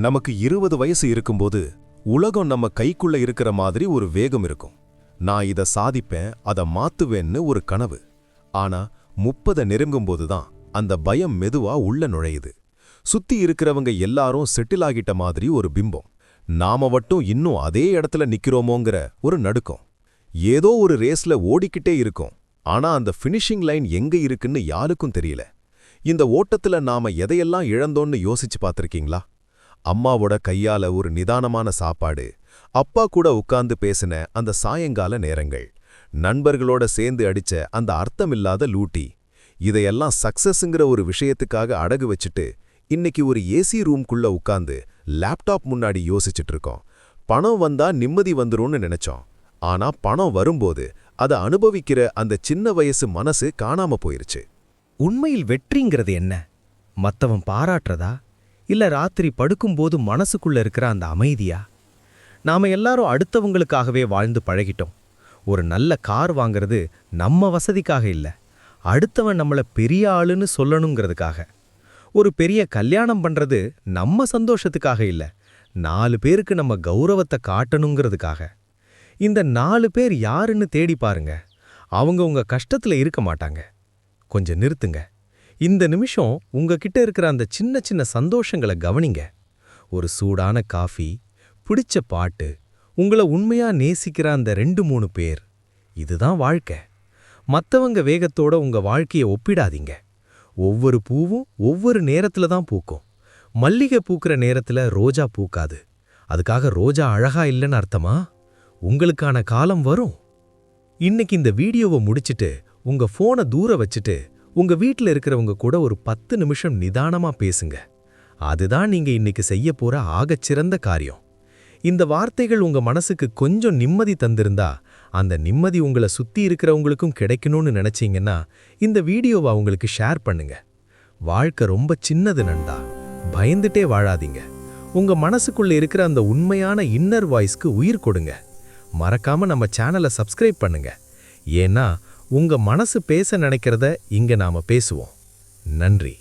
நமக்கு 20 வயசு இருக்கும்போது உலகம் நம்ம கைக்குள்ள இருக்கிற மாதிரி ஒரு வேகம் இருக்கும். நான் இத சாதிப்பேன், அத மாத்துவேன்னு ஒரு கனவு. ஆனா 30 நெருங்கும்போது தான் அந்த பயம் மெதுவா உள்ள நுழையுது. சுத்தி இருக்கிறவங்க எல்லாரும் செட்டில் ஆகிட்ட மாதிரி ஒரு பிம்பம். நாம மட்டும் இன்னும் அதே இடத்துல நிக்கிறோமோங்கிற ஒரு நடுக்கம். ஏதோ ஒரு ரேஸ்ல ஓடிக்கிட்டே இருக்கோம், ஆனா அந்த ஃபினிஷிங் லைன் எங்க இருக்குன்னு யாருக்கும் தெரியல. இந்த ஓட்டத்துல நாம எதையெல்லாம் இழந்தோன்னு யோசிச்சு பார்த்திருக்கீங்களா? அம்மாவோட கையால ஒரு நிதானமான சாப்பாடு, அப்பா கூட உட்கார்ந்து பேசின அந்த சாயங்கால நேரங்கள், நண்பர்களோட சேர்ந்து அடிச்ச அந்த அர்த்தமில்லாத லூட்டி, இதையெல்லாம் சக்சஸ்ங்கிற ஒரு விஷயத்துக்காக அடகு வச்சுட்டு இன்னைக்கு ஒரு ஏசி ரூம்குள்ள உட்கார்ந்து லேப்டாப் முன்னாடி யோசிச்சுட்டு இருக்கோம். பணம் வந்தா நிம்மதி வந்துரும்னு நினைச்சோம். ஆனா பணம் வரும்போது அதை அனுபவிக்கிற அந்த சின்ன வயசு மனசு காணாம போயிருச்சு. உண்மையில் வெற்றிங்கிறது என்ன? மத்தவன் பாராட்டுறதா, இல்ல ராத்திரி படுக்கும்போது மனசுக்குள்ள இருக்கிற அந்த அமைதியா? நாம எல்லாரும் அடுத்தவங்களுக்காகவே வாழ்ந்து பழகிட்டோம். ஒரு நல்ல கார் வாங்கிறது நம்ம வசதிக்காக இல்ல, அடுத்தவன் நம்மள பெரிய ஆளுன்னு சொல்லணுங்கிறதுக்காக. ஒரு பெரிய கல்யாணம் பண்றது நம்ம சந்தோஷத்துக்காக இல்ல, 4 பேருக்கு நம்ம கௌரவத்தை காட்டணுங்கிறதுக்காக. இந்த 4 பேர் யாருன்னு தேடி பாருங்க, அவங்க உங்க கஷ்டத்துல இருக்க மாட்டாங்க. கொஞ்சம் நிறுத்துங்க. இந்த நிமிஷம் உங்ககிட்ட இருக்கிற அந்த சின்ன சின்ன சந்தோஷங்களை கவனிங்க. ஒரு சூடான காஃபி, பிடிச்ச பாட்டு, உங்களை உண்மையா நேசிக்கிற அந்த 2-3 பேர். இதுதான் வாழ்க்கை. மத்தவங்க வேகத்தோட உங்க வாழ்க்கையை ஒப்பிடாதீங்க. ஒவ்வொரு பூவும் ஒவ்வொரு நேரத்துல தான் பூக்கும். மல்லிகை பூக்கிற நேரத்துல ரோஜா பூக்காது. அதுக்காக ரோஜா அழகா இல்லைன்னு அர்த்தமா? உங்களுக்கான காலம் வரும். இன்னைக்கு இந்த வீடியோவை முடிச்சிட்டு உங்க போனை தூர வச்சுட்டு உங்க வீட்ல இருக்கிறவங்க கூட ஒரு 10 நிமிஷம் நிதானமா பேசுங்க. அதுதான் நீங்க இன்னைக்கு செய்ய போற ஆகச்சிறந்த காரியம். இந்த வார்த்தைகள் உங்க மனசுக்கு கொஞ்சம் நிம்மதி தந்திருந்தா, அந்த நிம்மதி உங்களை சுத்தி இருக்கிறவங்களுக்கும் கிடைக்கணும்னு நினைச்சீங்கன்னா இந்த வீடியோவை அவங்களுக்கு ஷேர் பண்ணுங்க. வாழ்க்கை ரொம்ப சின்னது நண்பா, பயந்துட்டே வாழாதீங்க. உங்க மனசுக்குள்ள இருக்கிற அந்த உண்மையான இன்னர் வாய்ஸ்க்கு உயிர் கொடுங்க. மறக்காம நம்ம சேனலை சப்ஸ்கிரைப் பண்ணுங்க. ஏன்னா உங்க மனசு பேச நினைக்கிறத இங்க நாம பேசுவோம். நன்றி.